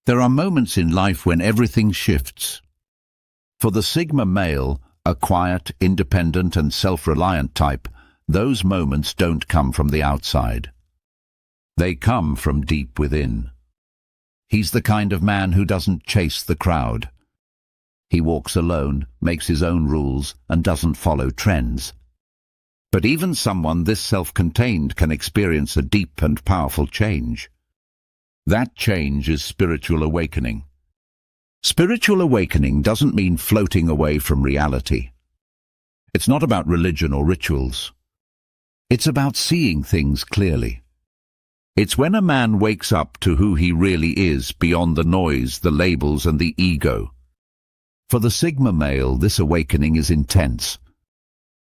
There are moments in life when everything shifts. For the Sigma male, a quiet, independent and self-reliant type, those moments don't come from the outside. They come from deep within. He's the kind of man who doesn't chase the crowd. He walks alone, makes his own rules, and doesn't follow trends. But even someone this self-contained can experience a deep and powerful change. That change is spiritual awakening. Spiritual awakening doesn't mean floating away from reality. It's not about religion or rituals. It's about seeing things clearly. It's when a man wakes up to who he really is beyond the noise, the labels and the ego. For the Sigma male, this awakening is intense.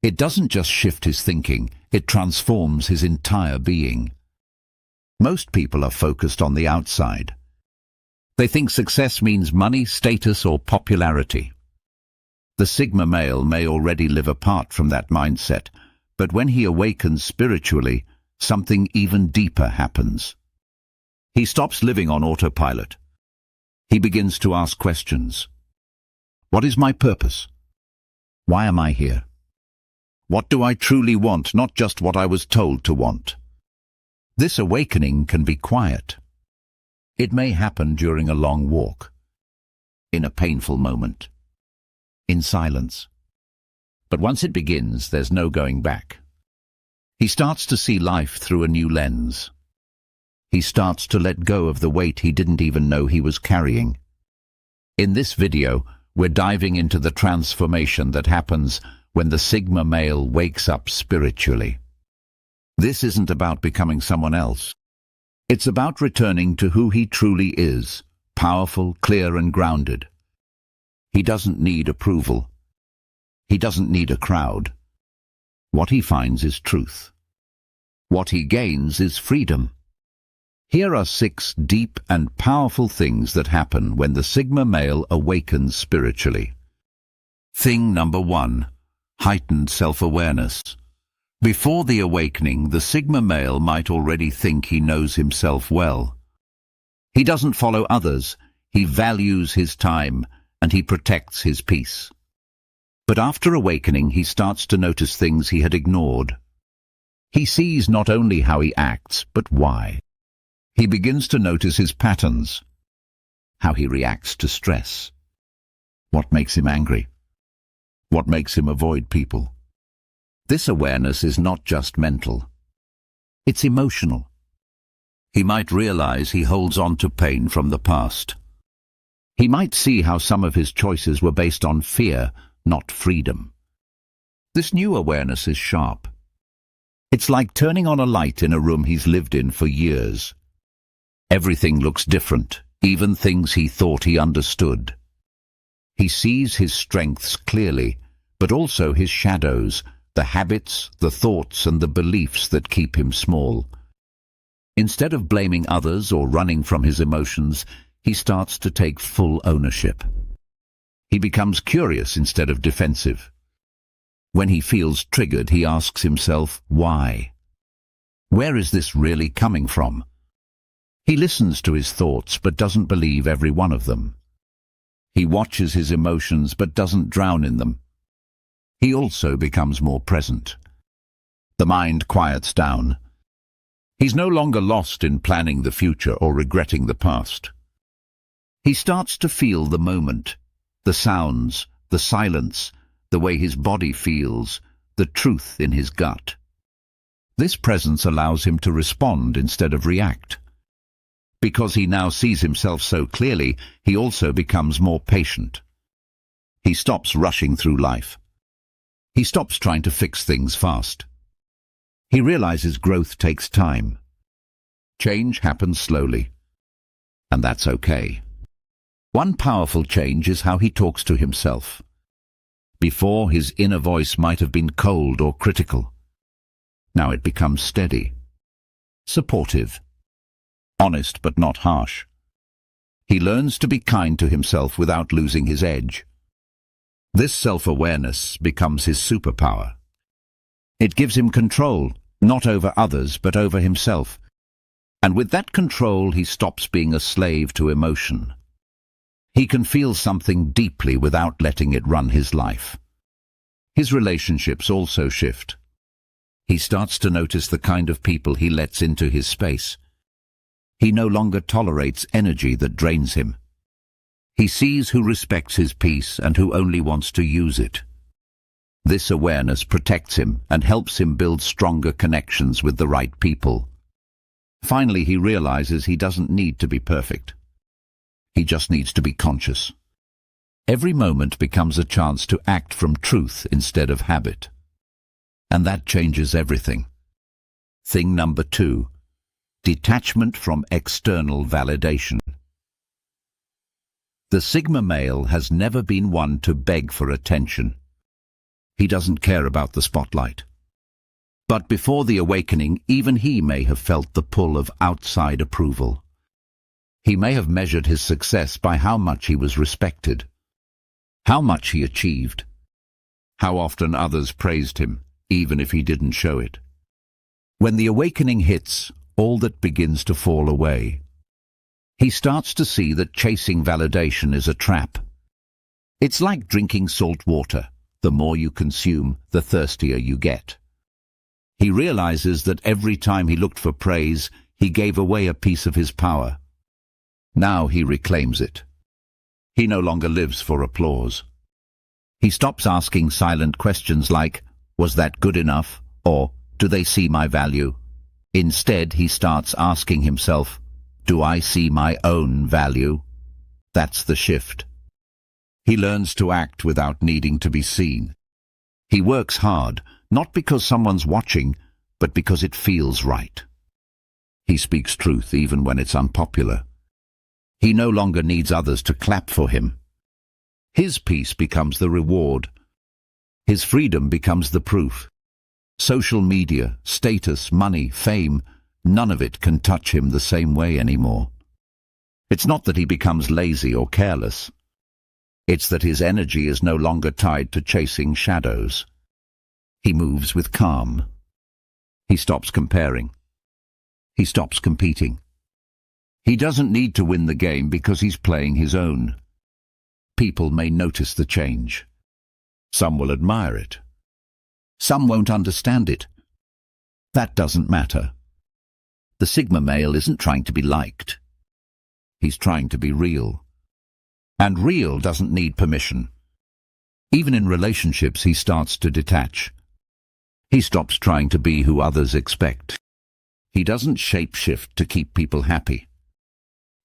It doesn't just shift his thinking, it transforms his entire being. Most people are focused on the outside. They think success means money, status, or popularity. The Sigma male may already live apart from that mindset, but when he awakens spiritually, something even deeper happens. He stops living on autopilot. He begins to ask questions. What is my purpose? Why am I here? What do I truly want, not just what I was told to want? This awakening can be quiet. It may happen during a long walk, in a painful moment, in silence. But once it begins, there's no going back. He starts to see life through a new lens. He starts to let go of the weight he didn't even know he was carrying. In this video, we're diving into the transformation that happens when the Sigma male wakes up spiritually. This isn't about becoming someone else. It's about returning to who he truly is, powerful, clear and grounded. He doesn't need approval. He doesn't need a crowd. What he finds is truth. What he gains is freedom. Here are 6 deep and powerful things that happen when the Sigma male awakens spiritually. Thing number 1. Heightened self-awareness. Before the awakening, the Sigma male might already think he knows himself well. He doesn't follow others, he values his time, and he protects his peace. But after awakening, he starts to notice things he had ignored. He sees not only how he acts, but why. He begins to notice his patterns, how he reacts to stress, what makes him angry, what makes him avoid people. This awareness is not just mental. It's emotional. He might realize he holds on to pain from the past. He might see how some of his choices were based on fear, not freedom. This new awareness is sharp. It's like turning on a light in a room he's lived in for years. Everything looks different, even things he thought he understood. He sees his strengths clearly, but also his shadows, the habits, the thoughts and the beliefs that keep him small. Instead of blaming others or running from his emotions, he starts to take full ownership. He becomes curious instead of defensive. When he feels triggered, he asks himself, why? Where is this really coming from? He listens to his thoughts but doesn't believe every one of them. He watches his emotions but doesn't drown in them. He also becomes more present. The mind quiets down. He's no longer lost in planning the future or regretting the past. He starts to feel the moment, the sounds, the silence, the way his body feels, the truth in his gut. This presence allows him to respond instead of react. Because he now sees himself so clearly, he also becomes more patient. He stops rushing through life. He stops trying to fix things fast. He realizes growth takes time. Change happens slowly, and that's okay. One powerful change is how he talks to himself. Before, his inner voice might have been cold or critical. Now it becomes steady, supportive, honest but not harsh. He learns to be kind to himself without losing his edge. This self-awareness becomes his superpower. It gives him control, not over others, but over himself. And with that control, he stops being a slave to emotion. He can feel something deeply without letting it run his life. His relationships also shift. He starts to notice the kind of people he lets into his space. He no longer tolerates energy that drains him. He sees who respects his peace and who only wants to use it. This awareness protects him and helps him build stronger connections with the right people. Finally, he realizes he doesn't need to be perfect. He just needs to be conscious. Every moment becomes a chance to act from truth instead of habit. And that changes everything. Thing number 2. Detachment from external validation. The Sigma male has never been one to beg for attention. He doesn't care about the spotlight. But before the awakening, even he may have felt the pull of outside approval. He may have measured his success by how much he was respected, how much he achieved, how often others praised him, even if he didn't show it. When the awakening hits, all that begins to fall away. He starts to see that chasing validation is a trap. It's like drinking salt water. The more you consume, the thirstier you get. He realizes that every time he looked for praise, he gave away a piece of his power. Now he reclaims it. He no longer lives for applause. He stops asking silent questions like, "Was that good enough?" or "Do they see my value?" Instead, he starts asking himself, "Do I see my own value?" That's the shift. He learns to act without needing to be seen. He works hard, not because someone's watching, but because it feels right. He speaks truth even when it's unpopular. He no longer needs others to clap for him. His peace becomes the reward. His freedom becomes the proof. Social media, status, money, fame, none of it can touch him the same way anymore. It's not that he becomes lazy or careless. It's that his energy is no longer tied to chasing shadows. He moves with calm. He stops comparing. He stops competing. He doesn't need to win the game because he's playing his own. People may notice the change. Some will admire it. Some won't understand it. That doesn't matter. The Sigma male isn't trying to be liked. He's trying to be real. And real doesn't need permission. Even in relationships, he starts to detach. He stops trying to be who others expect. He doesn't shape-shift to keep people happy.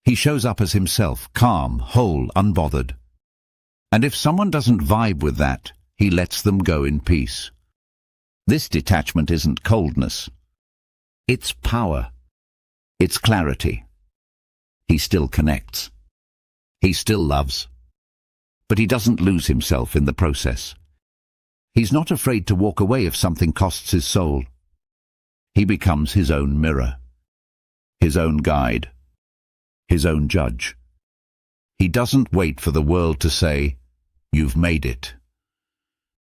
He shows up as himself, calm, whole, unbothered. And if someone doesn't vibe with that, he lets them go in peace. This detachment isn't coldness. It's power. It's clarity. He still connects. He still loves. But he doesn't lose himself in the process. He's not afraid to walk away if something costs his soul. He becomes his own mirror, his own guide, his own judge. He doesn't wait for the world to say, "You've made it."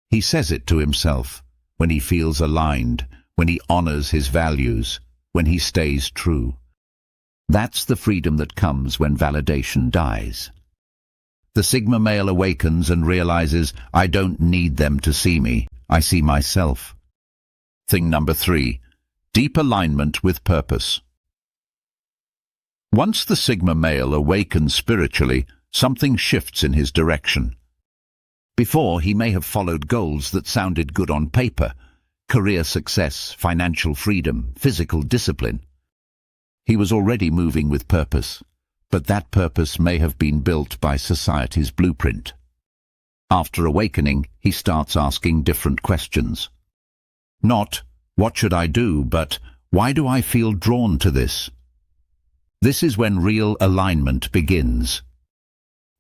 He says it to himself when he feels aligned, when he honors his values, when he stays true. That's the freedom that comes when validation dies. The Sigma male awakens and realizes, I don't need them to see me, I see myself. Thing number 3, deep alignment with purpose. Once the Sigma male awakens spiritually, something shifts in his direction. Before, he may have followed goals that sounded good on paper, career success, financial freedom, physical discipline. He was already moving with purpose, but that purpose may have been built by society's blueprint. After awakening, he starts asking different questions. Not, what should I do, but why do I feel drawn to this? This is when real alignment begins.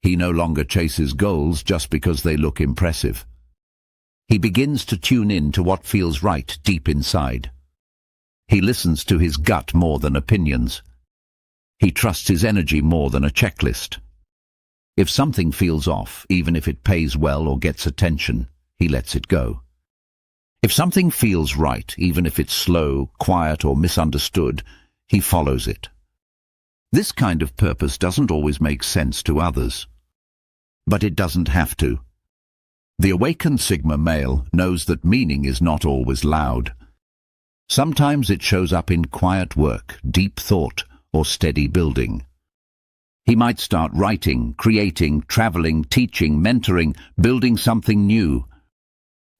He no longer chases goals just because they look impressive. He begins to tune in to what feels right deep inside. He listens to his gut more than opinions. He trusts his energy more than a checklist. If something feels off, even if it pays well or gets attention, he lets it go. If something feels right, even if it's slow, quiet, or misunderstood, He follows it. This kind of purpose doesn't always make sense to others. But it doesn't have to. The awakened Sigma male knows that meaning is not always loud. Sometimes it shows up in quiet work, deep thought, or steady building. He might start writing, creating, traveling, teaching, mentoring, building something new.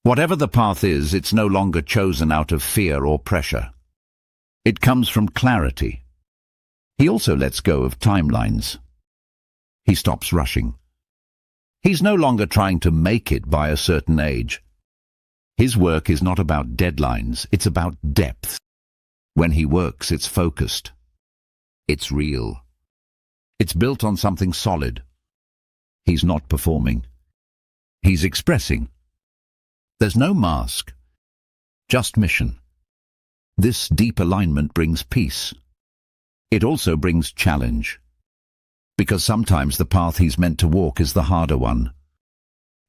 Whatever the path is, it's no longer chosen out of fear or pressure. It comes from clarity. He also lets go of timelines. He stops rushing. He's no longer trying to make it by a certain age. His work is not about deadlines, it's about depth. When he works, it's focused. It's real. It's built on something solid. He's not performing. He's expressing. There's no mask, just mission. This deep alignment brings peace. It also brings challenge, because sometimes the path he's meant to walk is the harder one.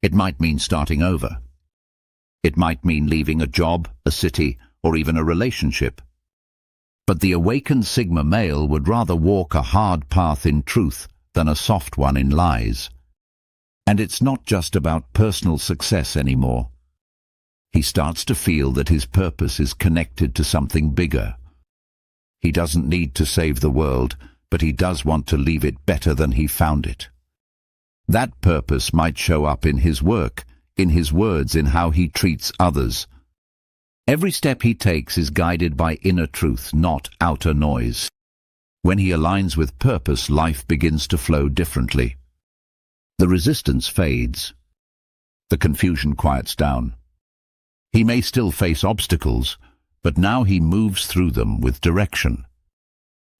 It might mean starting over. It might mean leaving a job, a city, or even a relationship. But the awakened Sigma male would rather walk a hard path in truth than a soft one in lies. And it's not just about personal success anymore. He starts to feel that his purpose is connected to something bigger. He doesn't need to save the world, but he does want to leave it better than he found it. That purpose might show up in his work, in his words, in how he treats others. Every step he takes is guided by inner truth, not outer noise. When he aligns with purpose, life begins to flow differently. The resistance fades. The confusion quiets down. He may still face obstacles, but now he moves through them with direction.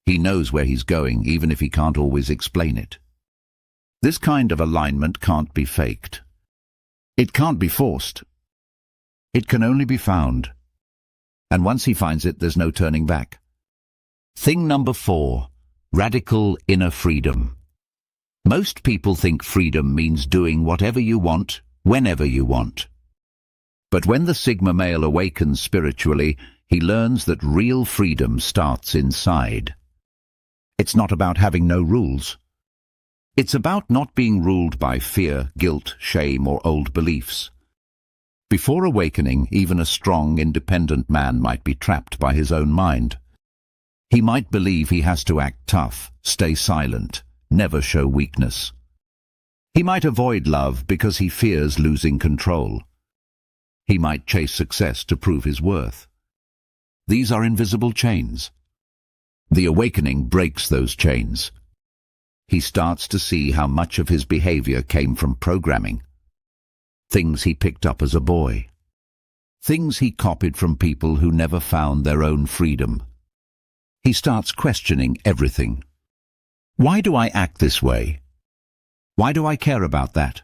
He knows where he's going, even if he can't always explain it. This kind of alignment can't be faked. It can't be forced. It can only be found. And once he finds it, there's no turning back. Thing number 4, radical inner freedom. Most people think freedom means doing whatever you want, whenever you want. But when the Sigma male awakens spiritually, he learns that real freedom starts inside. It's not about having no rules. It's about not being ruled by fear, guilt, shame, or old beliefs. Before awakening, even a strong, independent man might be trapped by his own mind. He might believe he has to act tough, stay silent, never show weakness. He might avoid love because he fears losing control. He might chase success to prove his worth. These are invisible chains. The awakening breaks those chains. He starts to see how much of his behavior came from programming. Things he picked up as a boy. Things he copied from people who never found their own freedom. He starts questioning everything. Why do I act this way? Why do I care about that?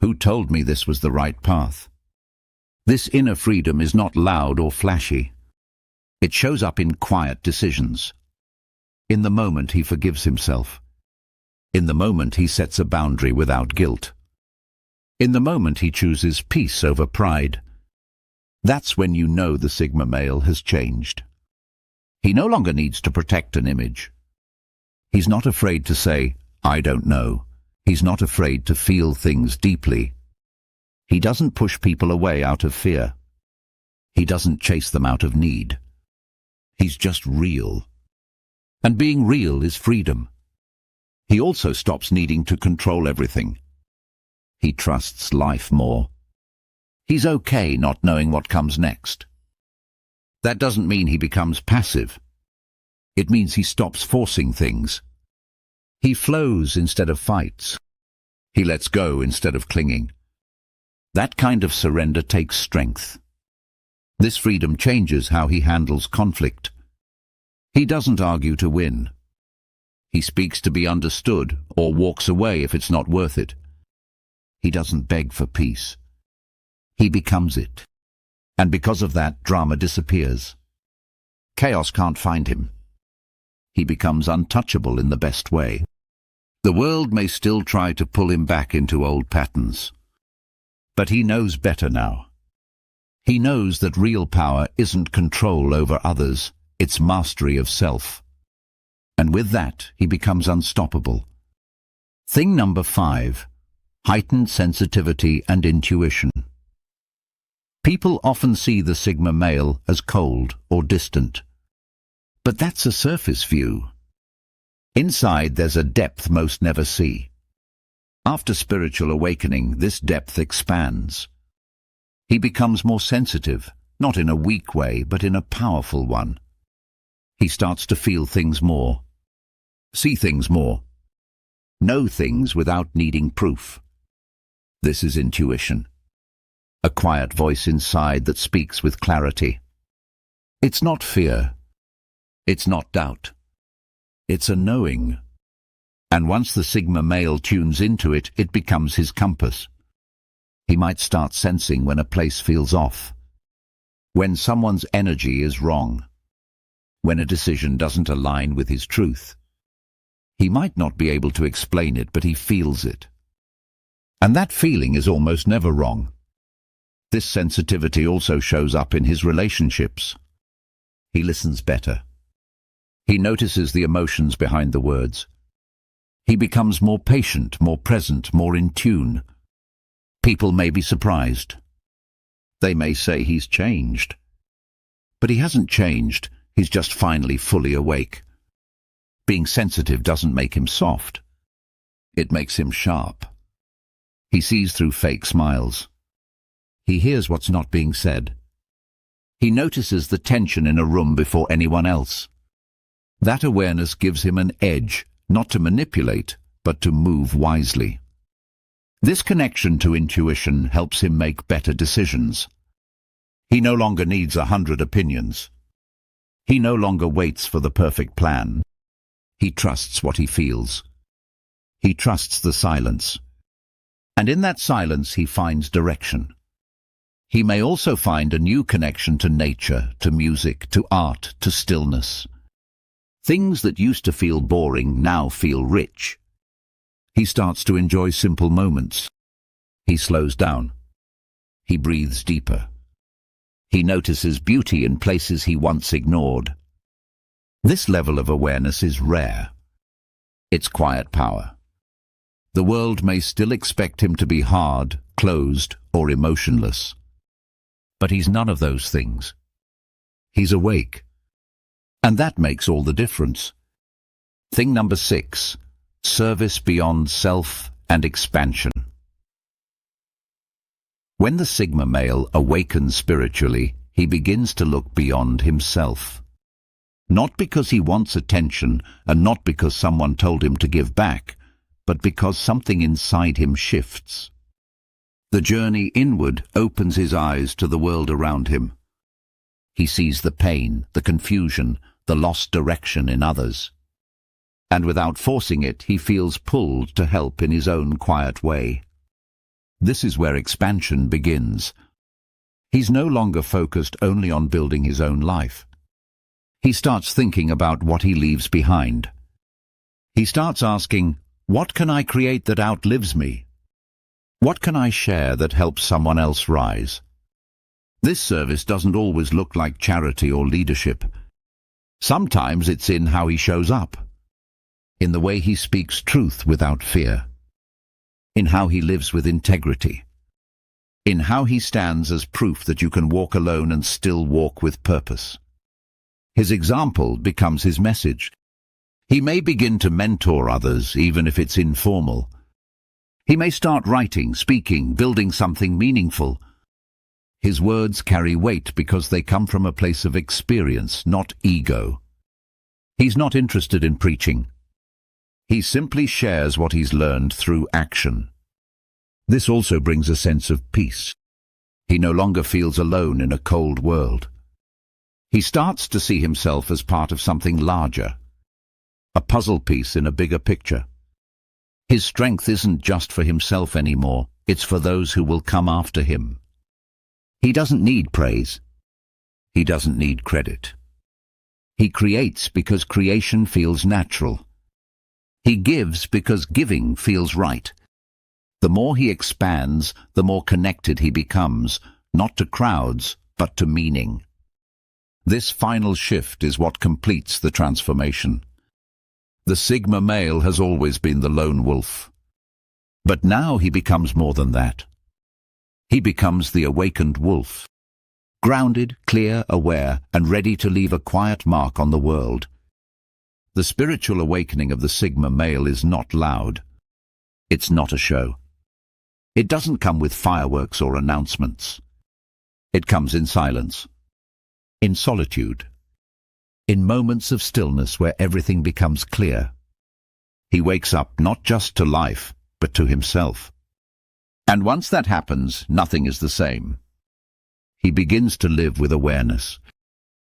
Who told me this was the right path? This inner freedom is not loud or flashy. It shows up in quiet decisions. In the moment he forgives himself. In the moment he sets a boundary without guilt. In the moment he chooses peace over pride. That's when you know the Sigma male has changed. He no longer needs to protect an image. He's not afraid to say, I don't know. He's not afraid to feel things deeply. He doesn't push people away out of fear. He doesn't chase them out of need. He's just real. And being real is freedom. He also stops needing to control everything. He trusts life more. He's okay not knowing what comes next. That doesn't mean he becomes passive. It means he stops forcing things. He flows instead of fights. He lets go instead of clinging. That kind of surrender takes strength. This freedom changes how he handles conflict. He doesn't argue to win. He speaks to be understood or walks away if it's not worth it. He doesn't beg for peace. He becomes it. And because of that, drama disappears. Chaos can't find him. He becomes untouchable in the best way. The world may still try to pull him back into old patterns. But he knows better now. He knows that real power isn't control over others, It's mastery of self. And with that, he becomes unstoppable. Thing number 5. Heightened sensitivity and intuition. People often see the Sigma male as cold or distant. But that's a surface view. Inside there's a depth most never see. After spiritual awakening, this depth expands. He becomes more sensitive, not in a weak way, but in a powerful one. He starts to feel things more, see things more, know things without needing proof. This is intuition, a quiet voice inside that speaks with clarity. It's not fear, it's not doubt, it's a knowing. And once the Sigma male tunes into it, it becomes his compass. He might start sensing when a place feels off, when someone's energy is wrong, when a decision doesn't align with his truth. He might not be able to explain it, but he feels it. And that feeling is almost never wrong. This sensitivity also shows up in his relationships. He listens better. He notices the emotions behind the words. He becomes more patient, more present, more in tune. People may be surprised. They may say he's changed. But he hasn't changed, he's just finally fully awake. Being sensitive doesn't make him soft. It makes him sharp. He sees through fake smiles. He hears what's not being said. He notices the tension in a room before anyone else. That awareness gives him an edge, not to manipulate, but to move wisely. This connection to intuition helps him make better decisions. He no longer needs 100 opinions. He no longer waits for the perfect plan. He trusts what he feels. He trusts the silence. And in that silence he finds direction. He may also find a new connection to nature, to music, to art, to stillness. Things that used to feel boring now feel rich. He starts to enjoy simple moments. He slows down. He breathes deeper. He notices beauty in places he once ignored. This level of awareness is rare. It's quiet power. The world may still expect him to be hard, closed, or emotionless. But he's none of those things. He's awake. And that makes all the difference. Thing number 6. Service beyond self and expansion. When the Sigma male awakens spiritually, he begins to look beyond himself. Not because he wants attention and not because someone told him to give back, but because something inside him shifts. The journey inward opens his eyes to the world around him. He sees the pain, the confusion, the lost direction in others. And without forcing it, he feels pulled to help in his own quiet way. This is where expansion begins. He's no longer focused only on building his own life. He starts thinking about what he leaves behind. He starts asking, what can I create that outlives me? What can I share that helps someone else rise? This service doesn't always look like charity or leadership. Sometimes it's in how he shows up, in the way he speaks truth without fear, in how he lives with integrity, in how he stands as proof that you can walk alone and still walk with purpose. His example becomes his message. He may begin to mentor others, even if it's informal. He may start writing, speaking, building something meaningful. His words carry weight because they come from a place of experience, not ego. He's not interested in preaching. He simply shares what he's learned through action. This also brings a sense of peace. He no longer feels alone in a cold world. He starts to see himself as part of something larger, a puzzle piece in a bigger picture. His strength isn't just for himself anymore, it's for those who will come after him. He doesn't need praise. He doesn't need credit. He creates because creation feels natural. He gives because giving feels right. The more he expands, the more connected he becomes, not to crowds, but to meaning. This final shift is what completes the transformation. The Sigma male has always been the lone wolf. But now he becomes more than that. He becomes the awakened wolf. Grounded, clear, aware, and ready to leave a quiet mark on the world. The spiritual awakening of the Sigma male is not loud. It's not a show. It doesn't come with fireworks or announcements. It comes in silence, in solitude, in moments of stillness where everything becomes clear. He wakes up not just to life, but to himself. And once that happens, nothing is the same. He begins to live with awareness.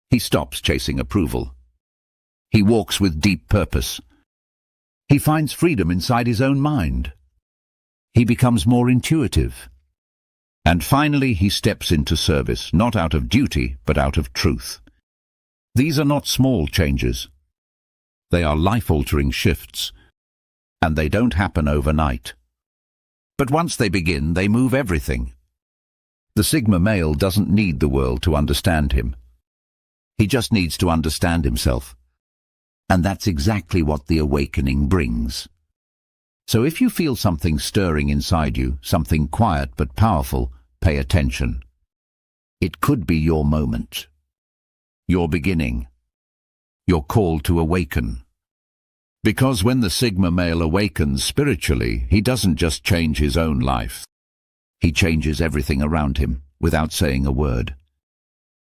He stops chasing approval. He walks with deep purpose. He finds freedom inside his own mind. He becomes more intuitive. And finally, he steps into service, not out of duty, but out of truth. These are not small changes. They are life-altering shifts, and they don't happen overnight. But once they begin, they move everything. The Sigma male doesn't need the world to understand him. He just needs to understand himself. And that's exactly what the awakening brings. So if you feel something stirring inside you, something quiet but powerful, pay attention. It could be your moment, your beginning, your call to awaken. Because when the Sigma male awakens spiritually, he doesn't just change his own life. He changes everything around him without saying a word.